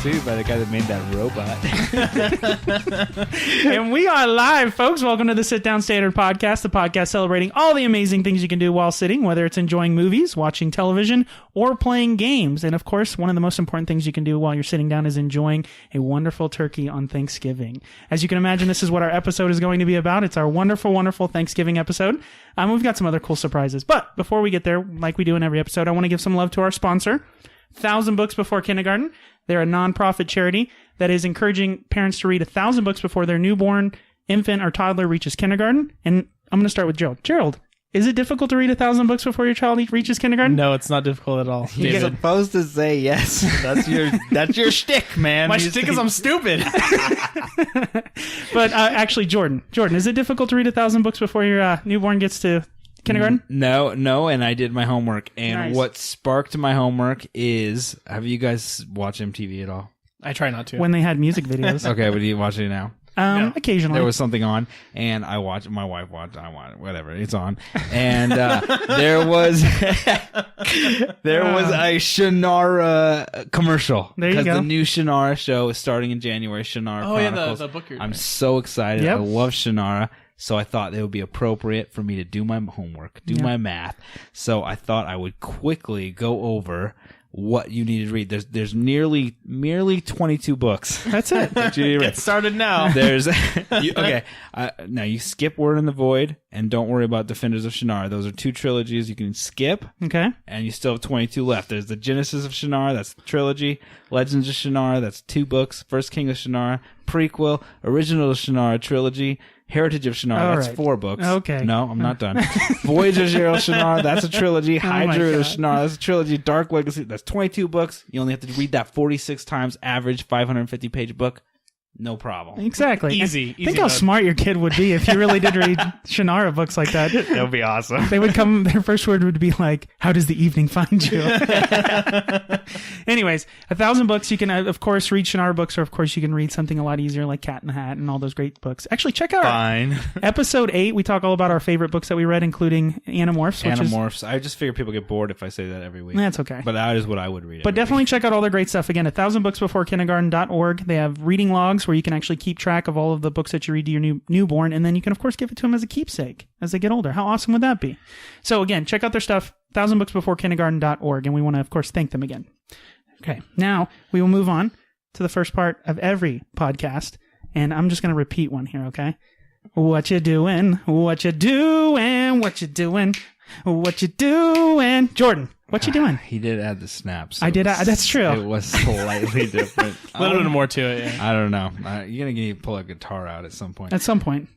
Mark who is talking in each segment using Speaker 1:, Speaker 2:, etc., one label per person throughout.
Speaker 1: sued by the guy that made that robot.
Speaker 2: And we are live, folks. Welcome to the Sit Down Standard Podcast, the podcast celebrating all the amazing things you can do while sitting, whether it's enjoying movies, watching television, or playing games. And of course, one of the most important things you can do while you're sitting down is enjoying a wonderful turkey on Thanksgiving. As you can imagine, this is what our episode is going to be about. It's our wonderful, wonderful Thanksgiving episode. We've got some other cool surprises. But before we get there, like we do in every episode, I want to give some love to our sponsor, 1,000 Books Before Kindergarten. They're a nonprofit charity that is encouraging parents to read 1,000 books before their newborn, infant, or toddler reaches kindergarten. And I'm going to start with Gerald. Gerald, is it difficult to read 1,000 books before your child reaches kindergarten?
Speaker 3: No, it's not difficult at all.
Speaker 1: You're supposed to say yes. That's your shtick, man.
Speaker 3: My shtick is I'm stupid.
Speaker 2: But actually, Jordan, is it difficult to read 1,000 books before your newborn gets to kindergarten?
Speaker 1: No, and I did my homework. And
Speaker 2: Nice.
Speaker 1: what sparked my homework is, have you guys watched MTV at all?
Speaker 3: I try not to.
Speaker 2: When they had music videos.
Speaker 1: Okay, but do you watch it now?
Speaker 3: No.
Speaker 2: Occasionally.
Speaker 1: There was something on, and I watched. My wife watched. I watched. Whatever, it's on. And there was a Shannara commercial.
Speaker 2: There you
Speaker 1: because
Speaker 2: go.
Speaker 1: the new Shannara show is starting in January. Shannara Chronicles.
Speaker 3: The book you're
Speaker 1: I'm so excited.
Speaker 2: Yep.
Speaker 1: I love Shannara. So I thought it would be appropriate for me to do my homework, do my math. So I thought I would quickly go over what you need to read. There's merely 22 books.
Speaker 2: That's it.
Speaker 1: that you need to read.
Speaker 3: Get started now.
Speaker 1: There's okay. Now you skip Word in the Void and don't worry about Defenders of Shannara. Those are two trilogies you can skip,
Speaker 2: Okay.
Speaker 1: and you still have 22 left. There's the Genesis of Shannara, that's the trilogy. Legends of Shannara, that's 2 books. First King of Shannara, prequel. Original of Shannara trilogy. Heritage of Shannara,
Speaker 2: All
Speaker 1: that's
Speaker 2: right.
Speaker 1: 4 books.
Speaker 2: Okay.
Speaker 1: No, I'm not done. Voyage of Gerald Shannara, that's a trilogy. Hydra of
Speaker 2: God.
Speaker 1: Shannara, that's a trilogy. Dark Legacy, that's 22 books. You only have to read that 46 times, average 550-page book. No problem.
Speaker 2: Exactly.
Speaker 3: Easy.
Speaker 2: Think how smart your kid would be if you really did read Shannara books like that.
Speaker 1: That would be awesome.
Speaker 2: They would come, their first word would be like, how does the evening find you? Anyways, 1,000 books. You can, of course, read Shannara books, or of course, you can read something a lot easier like Cat in the Hat and all those great books. Actually, check out
Speaker 1: Fine.
Speaker 2: episode 8. We talk all about our favorite books that we read, including Animorphs. Which
Speaker 1: Animorphs. I just figure people get bored if I say that every week.
Speaker 2: That's okay.
Speaker 1: But that is what I would read.
Speaker 2: But
Speaker 1: every
Speaker 2: definitely
Speaker 1: week.
Speaker 2: check out all their great stuff. Again, 1000booksbeforekindergarten.org. They have reading logs where you can actually keep track of all of the books that you read to your newborn, and then you can, of course, give it to them as a keepsake as they get older. How awesome would that be? So again, check out their stuff, 1000booksbeforekindergarten.org, and we want to, of course, thank them again. Okay, now we will move on to the first part of every podcast, and I'm just going to repeat one here, okay? What you doing? What you doing? What you doing? What you doing? Jordan, what you doing?
Speaker 1: He did add the snaps.
Speaker 2: I did. That's true.
Speaker 1: It was slightly different.
Speaker 3: A little bit more to it, yeah.
Speaker 1: I don't know. You're going to need to pull a guitar out at some point.
Speaker 2: At some point.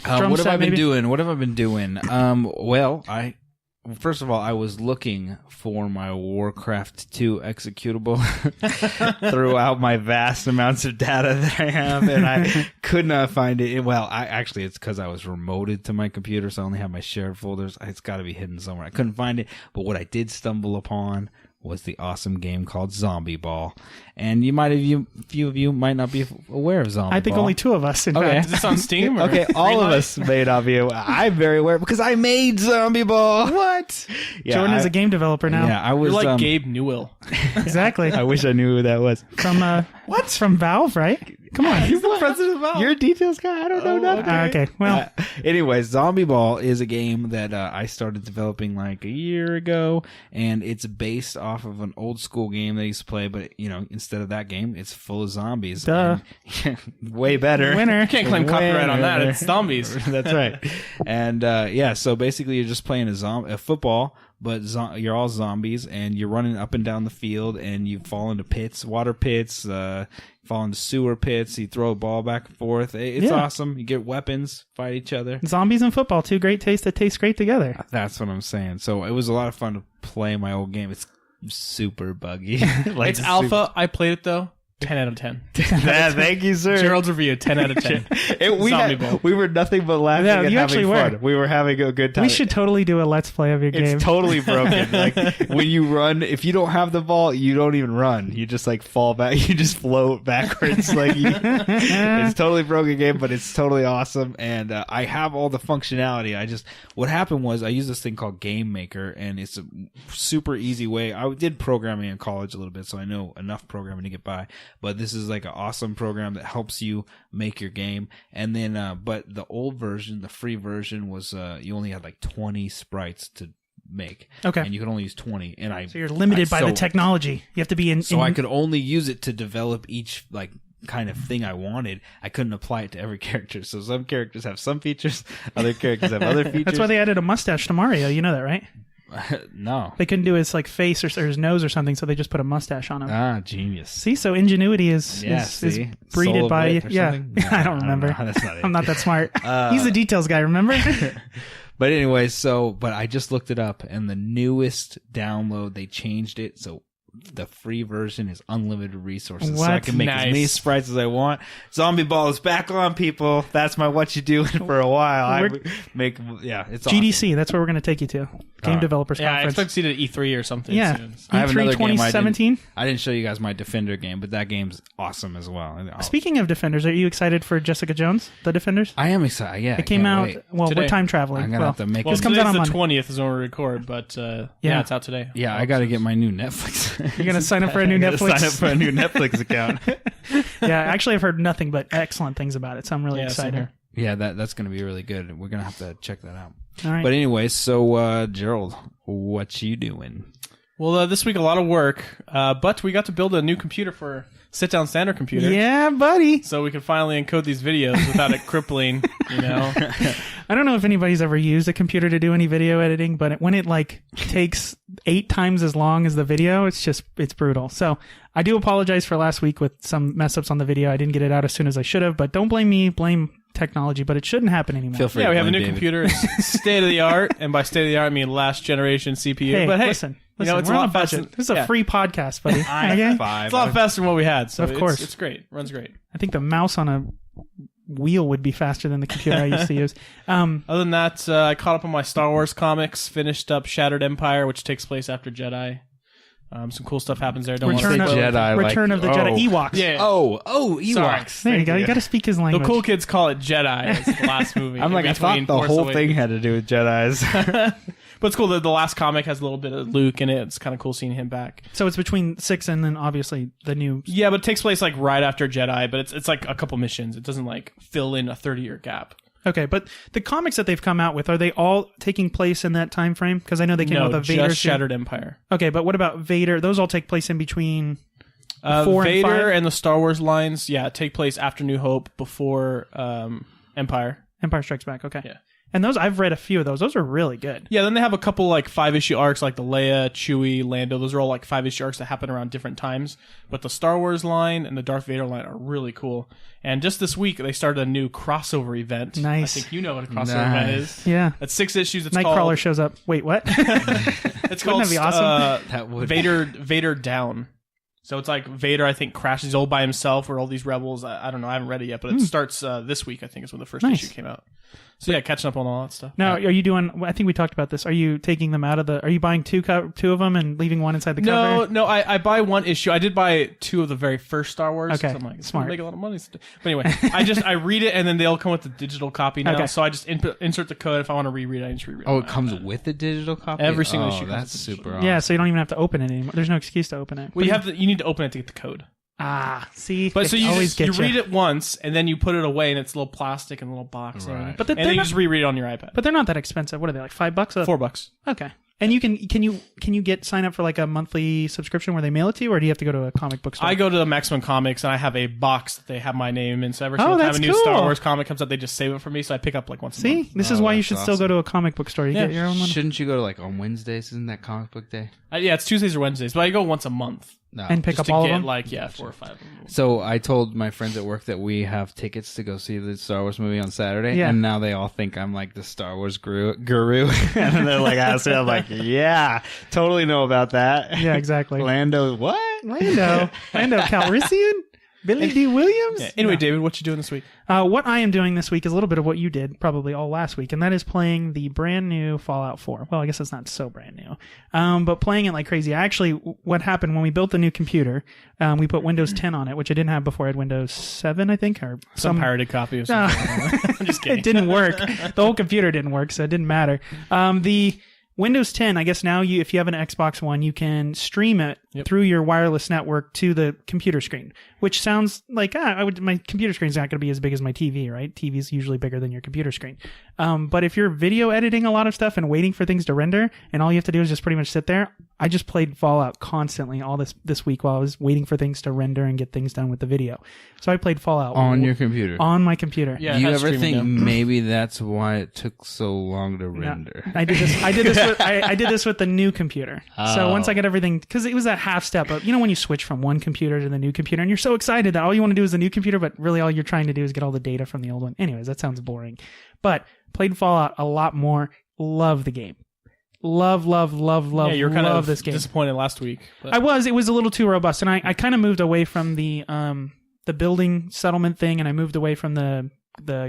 Speaker 1: What have
Speaker 2: set,
Speaker 1: I been
Speaker 2: maybe?
Speaker 1: doing? Well, first of all, I was looking for my Warcraft 2 executable throughout my vast amounts of data that I have, and I could not find it. Well, it's because I was remoted to my computer, so I only have my shared folders. It's got to be hidden somewhere. I couldn't find it, but what I did stumble upon was the awesome game called ZombieBall. And a few of you might not be aware of ZombieBall.
Speaker 2: I think only 2 of us, in
Speaker 1: Okay.
Speaker 2: fact.
Speaker 3: Is this on Steam? Or
Speaker 1: Okay, all of
Speaker 3: Greenlight?
Speaker 1: us may not be aware. I'm very aware because I made ZombieBall.
Speaker 2: What?
Speaker 1: Yeah,
Speaker 2: Jordan is a game developer now.
Speaker 1: Yeah, I was
Speaker 3: You're like Gabe Newell.
Speaker 2: Exactly.
Speaker 1: I wish I knew who that was.
Speaker 2: From, what? From Valve, right? Come on.
Speaker 3: He's the president of Valve.
Speaker 1: You're a details guy. I don't know nothing.
Speaker 2: Okay, well.
Speaker 1: Anyways, ZombieBall is a game that I started developing like a year ago, and it's based off of an old school game that I used to play, but instead of that game, it's full of zombies.
Speaker 2: Duh.
Speaker 1: And- way better.
Speaker 2: Winner.
Speaker 3: You can't claim copyright on that.
Speaker 1: Winner.
Speaker 3: It's zombies.
Speaker 1: That's right. And so basically you're just playing a football, but you're all zombies, and you're running up and down the field, and you fall into pits, water pits, fall into sewer pits. You throw a ball back and forth. It's awesome. You get weapons, fight each other.
Speaker 2: Zombies and football, 2 great tastes that taste great together.
Speaker 1: That's what I'm saying. So it was a lot of fun to play my old game. It's super buggy.
Speaker 3: It's alpha. I played it, though. 10 out of 10.
Speaker 1: Thank you, sir.
Speaker 3: Gerald's review, 10 out of 10.
Speaker 1: We were nothing but laughing
Speaker 2: Yeah,
Speaker 1: and
Speaker 2: you
Speaker 1: having
Speaker 2: actually
Speaker 1: fun.
Speaker 2: were.
Speaker 1: We were having a good time.
Speaker 2: We should totally do a Let's Play of your game.
Speaker 1: It's totally broken. Like when you run, if you don't have the ball, you don't even run. You just like fall back. You just float backwards. It's totally broken game, but it's totally awesome. And I have all the functionality. What happened was I used this thing called Game Maker, and it's a super easy way. I did programming in college a little bit, so I know enough programming to get by. but this is like an awesome program that helps you make your game. And then, but the old version, the free version, was you only had like 20 sprites to make.
Speaker 2: Okay.
Speaker 1: And you could only use 20. And
Speaker 2: So you're limited by the technology. You have to be in.
Speaker 1: So I could only use it to develop each like kind of thing I wanted. I couldn't apply it to every character. So some characters have some features, other characters have other features.
Speaker 2: That's why they added a mustache to Mario. You know that, right?
Speaker 1: No.
Speaker 2: They couldn't do his like face or his nose or something, so they just put a mustache on him.
Speaker 1: Ah, genius.
Speaker 2: See, so ingenuity is breeded by
Speaker 1: something? No,
Speaker 2: I don't remember.
Speaker 1: That's not it.
Speaker 2: I'm not that smart. He's the details guy, remember?
Speaker 1: But anyway, but I just looked it up, and the newest download, they changed it, so the free version is unlimited resources. So I can make as many sprites as I want. ZombieBall is back on, people. That's my What You Doing for a while. It's
Speaker 2: GDC,
Speaker 1: awesome.
Speaker 2: that's where we're going to take you to. Game Developers
Speaker 3: I
Speaker 2: Conference.
Speaker 3: expect to see it at E3 or something soon.
Speaker 1: I have
Speaker 2: E3
Speaker 1: another game
Speaker 2: 2017.
Speaker 1: I didn't show you guys my Defender game, but that game's awesome as well.
Speaker 2: Speaking of Defenders, are you excited for Jessica Jones, The Defenders?
Speaker 1: I am excited, yeah.
Speaker 2: It came out,
Speaker 1: Wait.
Speaker 2: we're time traveling.
Speaker 1: I'm going to have to make
Speaker 3: Well,
Speaker 2: this comes out on
Speaker 3: today's the
Speaker 2: Monday.
Speaker 3: 20th is when we record, but it's out today.
Speaker 1: Yeah, I got to get my new Netflix.
Speaker 2: You're going to sign up for a new Netflix?
Speaker 1: Sign up for a new Netflix account.
Speaker 2: Yeah, actually, I've heard nothing but excellent things about it, so I'm really excited.
Speaker 1: Yeah, that's going to be really good. We're going to have to check that out.
Speaker 2: All right.
Speaker 1: But anyway, so Gerald, what you doing?
Speaker 3: Well, this week a lot of work, but we got to build a new computer for sit-down standard computer.
Speaker 2: Yeah, buddy.
Speaker 3: So we can finally encode these videos without it crippling,
Speaker 2: I don't know if anybody's ever used a computer to do any video editing, but when it like takes 8 times as long as the video, it's brutal. So I do apologize for last week with some mess ups on the video. I didn't get it out as soon as I should have, but don't blame me, blame technology, but it shouldn't happen anymore.
Speaker 1: Feel free
Speaker 3: Yeah,
Speaker 1: to
Speaker 3: we have a
Speaker 1: blame
Speaker 3: new
Speaker 1: David.
Speaker 3: computer, state of the art, and by state of the art I mean last generation CPU.
Speaker 2: Hey,
Speaker 3: but hey,
Speaker 2: listen,
Speaker 3: it's
Speaker 2: we're
Speaker 3: a
Speaker 2: on
Speaker 3: lot
Speaker 2: a budget.
Speaker 3: faster.
Speaker 2: This is a free podcast, buddy. Okay?
Speaker 3: It's a lot faster than what we had. So
Speaker 2: Of course.
Speaker 3: it's great. Runs great.
Speaker 2: I think the mouse on a wheel would be faster than the computer I used to use.
Speaker 3: Other than that, I caught up on my Star Wars comics, finished up Shattered Empire, which takes place after Jedi. Some cool stuff happens there. Don't want to
Speaker 2: Return of,
Speaker 3: spoil it.
Speaker 1: Jedi,
Speaker 2: Return
Speaker 1: like,
Speaker 2: of the Jedi. Ewoks.
Speaker 3: Yeah.
Speaker 1: Oh, Ewoks.
Speaker 2: There you go. You got to speak his
Speaker 3: The
Speaker 2: language.
Speaker 3: cool kids call it Jedi. It's the last movie.
Speaker 1: I'm like, I thought the whole thing had to do with Jedis.
Speaker 3: But it's cool that the last comic has a little bit of Luke in it. It's kind of cool seeing him back.
Speaker 2: So it's between 6 and then obviously the new.
Speaker 3: Yeah, but it takes place like right after Jedi, but it's like a couple missions. It doesn't like fill in a 30-year gap.
Speaker 2: Okay, but the comics that they've come out with, are they all taking place in that time frame? Because I know they came out with a Vader.
Speaker 3: Just Shattered Empire.
Speaker 2: Okay, but what about Vader? Those all take place in between 4 and 5?
Speaker 3: Vader and the Star Wars lines, take place after New Hope, before Empire.
Speaker 2: Empire Strikes Back, okay.
Speaker 3: Yeah.
Speaker 2: And those, I've read a few of those. Those are really good.
Speaker 3: Yeah, then they have a couple like 5-issue arcs like the Leia, Chewie, Lando. Those are all like 5-issue arcs that happen around different times. But the Star Wars line and the Darth Vader line are really cool. And just this week, they started a new crossover event.
Speaker 2: Nice.
Speaker 3: I think you know what a crossover event is.
Speaker 2: Yeah.
Speaker 3: That's 6 issues. It's
Speaker 2: Nightcrawler
Speaker 3: called,
Speaker 2: shows up. Wait, what?
Speaker 3: it's called
Speaker 2: Wouldn't that be awesome?
Speaker 1: That would
Speaker 3: Vader Down. So it's like Vader, I think, crashes all by himself with all these rebels. I don't know. I haven't read it yet, but it starts this week, I think, is when the first
Speaker 2: Nice.
Speaker 3: issue came out. So yeah, catching up on all that stuff.
Speaker 2: Now, are you doing, I think we talked about this. Are you taking them out of the, are you buying two of them and leaving one inside the cover?
Speaker 3: No, I buy one issue. I did buy 2 of the very first Star Wars.
Speaker 2: Okay,
Speaker 3: So I'm like, it's
Speaker 2: smart.
Speaker 3: gonna make a lot of money. But anyway, I read it and then they'll come with the digital copy now.
Speaker 2: Okay.
Speaker 3: So I just insert the code. If I want to reread it, I just reread it.
Speaker 1: Oh,
Speaker 3: on
Speaker 1: it
Speaker 3: my
Speaker 1: comes
Speaker 3: iPad.
Speaker 1: with a digital copy?
Speaker 3: Every single issue comes
Speaker 1: That's
Speaker 3: with a
Speaker 1: super
Speaker 3: digital.
Speaker 1: awesome.
Speaker 2: Yeah, so you don't even have to open it anymore. There's no excuse to open it.
Speaker 3: Well, you need to open it to get the code.
Speaker 2: Ah, see?
Speaker 3: But so
Speaker 2: they
Speaker 3: you
Speaker 2: always
Speaker 3: just, you
Speaker 2: get
Speaker 3: read it once and then you put it away and it's a little plastic and a little box.
Speaker 1: Right.
Speaker 3: And
Speaker 2: But
Speaker 3: then you just reread it on your iPad.
Speaker 2: But they're not that expensive. What are they, like $5?
Speaker 3: $4.
Speaker 2: Okay. And you can you sign up for like a monthly subscription where they mail it to you, or do you have to go to a comic book store?
Speaker 3: I go to the Maximum Comics and I have a box that they have my name in. So every
Speaker 2: Oh,
Speaker 3: single time
Speaker 2: that's
Speaker 3: a new
Speaker 2: cool.
Speaker 3: Star Wars comic comes out, they just save it for me. So I pick up like once a
Speaker 2: See,
Speaker 3: month.
Speaker 2: this is why you
Speaker 1: that's
Speaker 2: should still go to a comic book store. You
Speaker 3: Yeah.
Speaker 2: get your own one.
Speaker 1: Shouldn't you go to like on Wednesdays? Isn't that comic book day?
Speaker 3: Yeah, it's Tuesdays or Wednesdays, but I go once a month.
Speaker 1: No.
Speaker 2: And pick
Speaker 3: Just
Speaker 2: up
Speaker 3: to
Speaker 2: all
Speaker 3: get
Speaker 2: of them.
Speaker 3: like 4 or 5 of them.
Speaker 1: So I told my friends at work that we have tickets to go see the Star Wars movie on Saturday,
Speaker 2: Yeah.
Speaker 1: and now they all think I'm like the Star Wars guru. And they're like asking, I'm like, yeah, totally know about that.
Speaker 2: Yeah, exactly.
Speaker 1: Lando, what?
Speaker 2: Lando Calrissian, Billy D. Williams.
Speaker 3: Yeah. Anyway,
Speaker 2: No.
Speaker 3: David, what you doing this week?
Speaker 2: What I am doing this week is a little bit of what you did probably all last week, and that is playing the brand new Fallout 4. Well, I guess it's not so brand new, but playing it like crazy. What happened when we built the new computer, we put Windows 10 on it, which I didn't have before. I had Windows 7, I think, or
Speaker 3: Some pirated copy of something. I'm just kidding.
Speaker 2: It didn't work. The whole computer didn't work, so it didn't matter. Windows 10, I guess now if you have an Xbox One, you can stream it through your wireless network to the computer screen, which sounds like, my computer screen's not going to be as big as my TV, right? TV's usually bigger than your computer screen. But if you're video editing a lot of stuff and waiting for things to render, and all you have to do is just pretty much sit there, I just played Fallout constantly all this week while I was waiting for things to render and get things done with the video. So I played Fallout.
Speaker 1: On your computer?
Speaker 2: On my computer.
Speaker 3: Yeah,
Speaker 1: Do you ever think maybe that's why it took so long to render?
Speaker 2: I did this with the new computer. So once I got everything, because it was that half step of, when you switch from one computer to the new computer and you're so excited that all you want to do is the new computer, but really all you're trying to do is get all the data from the old one. Anyways, that sounds boring. But played Fallout a lot more. Love the game. Love
Speaker 3: you're kind of
Speaker 2: this game.
Speaker 3: Disappointed last week. But.
Speaker 2: I was. It was a little too robust, and I kind of moved away from the building settlement thing, and I moved away from the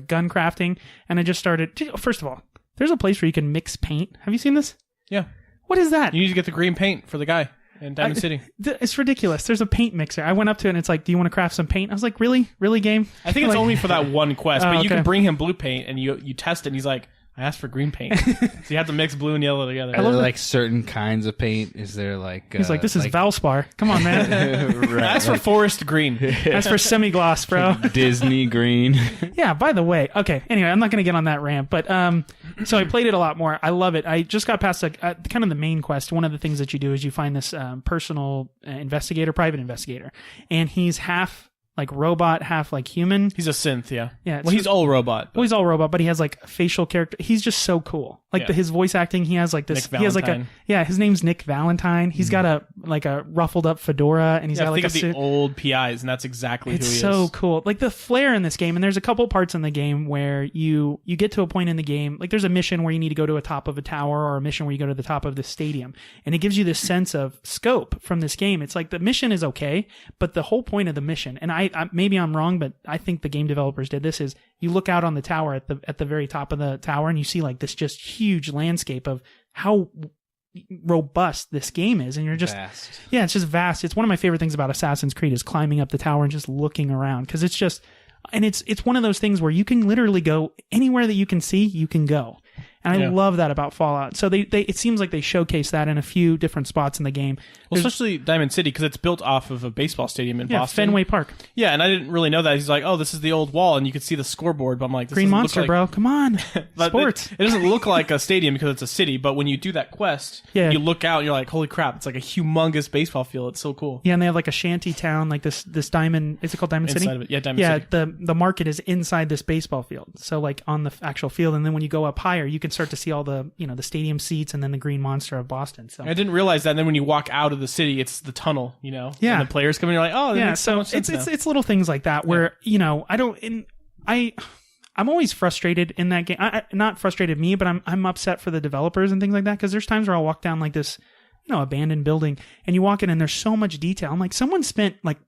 Speaker 2: gun crafting, and I just started. First of all, there's a place where you can mix paint. Have you seen this?
Speaker 3: Yeah.
Speaker 2: What is that?
Speaker 3: You need to get the green paint for the guy in Diamond City.
Speaker 2: It's ridiculous. There's a paint mixer. I went up to it and it's like, do you want to craft some paint? I was like, really? Really, game?
Speaker 3: I think it's only for that one quest, but you can bring him blue paint and you test it and he's like, I asked for green paint. So you have to mix blue and yellow together.
Speaker 1: Are there like certain kinds of paint? Is there like...
Speaker 2: He's like, this is Valspar. Come on, man.
Speaker 1: Right,
Speaker 3: That's for forest green.
Speaker 2: That's for semi-gloss, bro.
Speaker 1: Disney green.
Speaker 2: Yeah, by the way. Okay, anyway, I'm not going to get on that rant, but so I played it a lot more. I love it. I just got past kind of the main quest. One of the things that you do is you find this personal private investigator, and he's half... like robot, half like human.
Speaker 3: He's a synth, yeah.
Speaker 2: Yeah.
Speaker 3: Well, he's all robot.
Speaker 2: Well, he's all robot, but he has like a facial character. He's just so cool. Like his voice acting, he has like this.
Speaker 3: Nick
Speaker 2: he has like
Speaker 3: Valentine.
Speaker 2: his name's Nick Valentine. He's got a ruffled up fedora, and he's got like
Speaker 3: think
Speaker 2: a
Speaker 3: of the old PIs, and that's exactly who he is.
Speaker 2: It's so cool. Like the flair in this game, and there's a couple parts in the game where you get to a point in the game, like there's a mission where you need to go to the top of a tower, or a mission where you go to the top of the stadium, and it gives you this sense of scope from this game. It's like the mission is okay, but the whole point of the mission, and I maybe I'm wrong, but I think the game developers did this, is you look out on the tower at the very top of the tower, and you see like this just huge landscape of how robust this game is, and you're just
Speaker 1: vast.
Speaker 2: Yeah, it's just vast. It's one of my favorite things about Assassin's Creed is climbing up the tower and just looking around, because it's just, and it's one of those things where you can literally go anywhere that you can see, you can go. And I love that about Fallout. So they it seems like they showcase that in a few different spots in the game.
Speaker 3: Well, especially Diamond City, because it's built off of a baseball stadium in Boston.
Speaker 2: Fenway Park.
Speaker 3: Yeah, and I didn't really know that. He's like, oh, this is the old wall, and you could see the scoreboard. But I'm like, this
Speaker 2: Green
Speaker 3: doesn't
Speaker 2: Monster,
Speaker 3: look like...
Speaker 2: bro. Come on. Sports.
Speaker 3: It doesn't look like a stadium because it's a city, but when you do that quest, you look out and you're like, holy crap, it's like a humongous baseball field. It's so cool.
Speaker 2: Yeah, and they have like a shanty town, like this Diamond, is it called Diamond City?
Speaker 3: Inside of it. Yeah, Diamond City.
Speaker 2: The market is inside this baseball field. So like on the actual field, and then when you go up higher, you can start to see all the, the stadium seats and then the Green Monster of Boston. So
Speaker 3: I didn't realize that. And then when you walk out of the city, it's the tunnel,
Speaker 2: Yeah.
Speaker 3: And the players come in, you're like, oh, that makes so much sense now.
Speaker 2: It's little things like that where, I'm always frustrated in that game. Not frustrated me, but I'm upset for the developers and things like that, because there's times where I'll walk down like this, abandoned building, and you walk in and there's so much detail. I'm like, someone spent like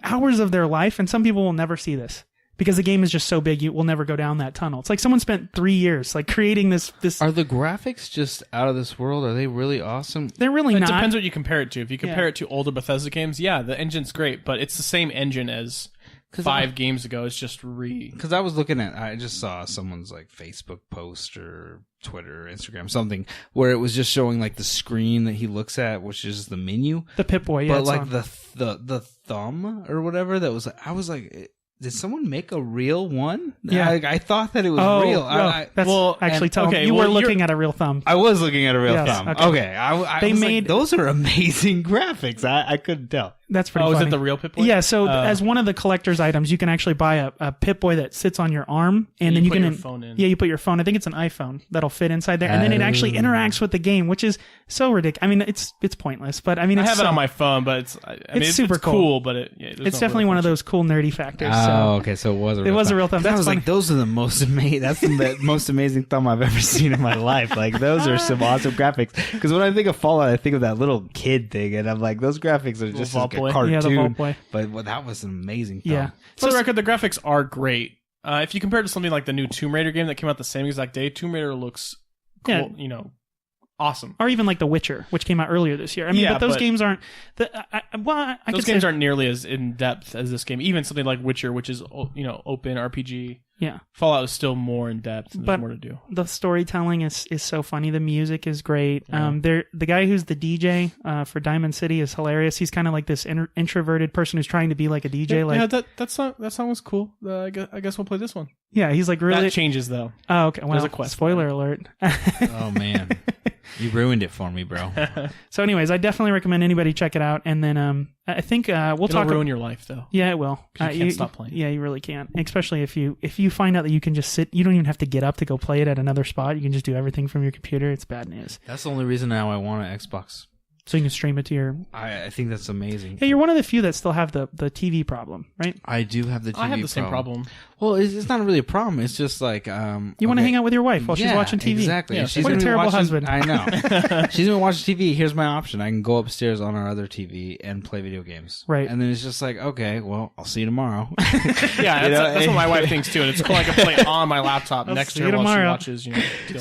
Speaker 2: hours of their life, and some people will never see this, because the game is just so big, you will never go down that tunnel. It's like someone spent 3 years like creating this.
Speaker 1: Are the graphics just out of this world? Are they really awesome?
Speaker 2: They're really not.
Speaker 3: It depends what you compare it to. If you compare it to older Bethesda games, the engine's great, but it's the same engine as 5 games ago. It's just
Speaker 1: Because I was looking at, I just saw someone's like Facebook post or Twitter, Instagram, something, where it was just showing like the screen that he looks at, which is the menu.
Speaker 2: The Pip-Boy,
Speaker 1: But like the thumb or whatever, that was, I was like... Did someone make a real one?
Speaker 2: Yeah.
Speaker 1: I thought that it was real.
Speaker 2: You were looking at a real thumb.
Speaker 1: I was looking at a real thumb.
Speaker 2: Okay.
Speaker 1: I was like, those are amazing graphics. I couldn't tell.
Speaker 2: That's pretty funny.
Speaker 3: Is it the real Pip-Boy?
Speaker 2: Yeah, so as one of the collector's items, you can actually buy a Pip-Boy that sits on your arm, and then you can
Speaker 3: put your phone in.
Speaker 2: Yeah, you put your phone. I think it's an iPhone that'll fit inside there, and then it actually interacts with the game, which is so ridiculous. I mean, it's pointless, but I mean,
Speaker 3: I have it on my phone, but it's super cool. But
Speaker 2: it's definitely one of those cool nerdy factors.
Speaker 1: Okay, so it was a real thumb.
Speaker 2: It was a real thumb.
Speaker 1: I was like, those are the most amazing. That's the most amazing thumb I've ever seen in my life. Like, those are some awesome graphics. Because when I think of Fallout, I think of that little kid thing, and I'm like, those graphics are just like a cartoon.
Speaker 2: Yeah, the Vault Boy.
Speaker 1: But that was an amazing thumb.
Speaker 2: Yeah.
Speaker 3: For the record, the graphics are great. If you compare it to something like the new Tomb Raider game that came out the same exact day, Tomb Raider looks cool, awesome.
Speaker 2: Or even like The Witcher, which came out earlier this year. I mean, but those games aren't...
Speaker 3: Those games aren't nearly as in-depth as this game. Even something like Witcher, which is, open RPG.
Speaker 2: Yeah.
Speaker 3: Fallout is still more in depth. And there's
Speaker 2: But
Speaker 3: more to do.
Speaker 2: the storytelling is so funny. The music is great. The guy who's the DJ for Diamond City is hilarious. He's kind of like this introverted person who's trying to be like a DJ.
Speaker 3: Yeah, that song was cool. I guess we'll play this one.
Speaker 2: Yeah, he's like really.
Speaker 3: That changes though.
Speaker 2: Oh, okay. Well,
Speaker 3: There's a quest.
Speaker 2: spoiler alert.
Speaker 1: Oh man, you ruined it for me, bro.
Speaker 2: So, anyways, I definitely recommend anybody check it out. And then I think we'll
Speaker 3: It'll
Speaker 2: talk.
Speaker 3: ruin your life though.
Speaker 2: Yeah, it will.
Speaker 3: You can't stop playing.
Speaker 2: Yeah, you really can't. Especially if you find out that you can just sit. You don't even have to get up to go play it at another spot. You can just do everything from your computer. It's bad news.
Speaker 1: That's the only reason now I want an Xbox.
Speaker 2: So you can stream it to your.
Speaker 1: I think that's amazing.
Speaker 2: Yeah, you're one of the few that still have the TV problem, right?
Speaker 1: I do have the TV
Speaker 3: I have the same problem.
Speaker 1: Well, it's not really a problem. It's just like
Speaker 2: You want to hang out with your wife while she's watching TV.
Speaker 1: Exactly.
Speaker 3: Yeah,
Speaker 1: She's
Speaker 2: what a
Speaker 1: gonna be
Speaker 2: terrible
Speaker 1: watching-
Speaker 2: husband.
Speaker 1: I know. She's gonna watch TV. Here's my option. I can go upstairs on our other TV and play video games.
Speaker 2: Right.
Speaker 1: And then it's just like, okay, well, I'll see you tomorrow.
Speaker 3: Yeah, that's what my wife thinks too, and it's cool. I can play it on my laptop next
Speaker 2: see
Speaker 3: to
Speaker 2: you
Speaker 3: her while she
Speaker 2: tomorrow.
Speaker 3: watches. TLC.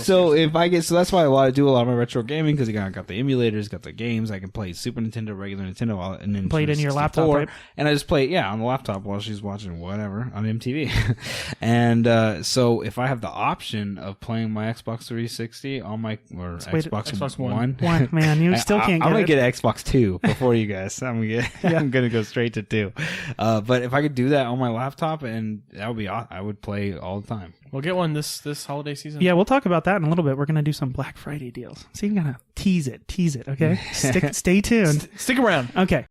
Speaker 1: So that's why I do a lot of my retro gaming because I got the emulators, got the games. I can play Super Nintendo, regular Nintendo, and then
Speaker 2: Play it in your laptop,
Speaker 1: 64,
Speaker 2: right?
Speaker 1: and I just play it, on the laptop while she's watching whatever on MTV. And so if I have the option of playing my Xbox 360 on my Xbox One,
Speaker 2: One, man, you still can't
Speaker 1: I'm
Speaker 2: get
Speaker 1: gonna
Speaker 2: it.
Speaker 1: get an Xbox 2 before you guys. I'm gonna go straight to 2. But if I could do that on my laptop, and that would be awesome. I would play all the time.
Speaker 3: we'll get one this holiday season.
Speaker 2: Yeah, we'll talk about that in a little bit. We're going to do some Black Friday deals. So you got to tease it, okay? Stay tuned.
Speaker 3: Stick around.
Speaker 2: Okay.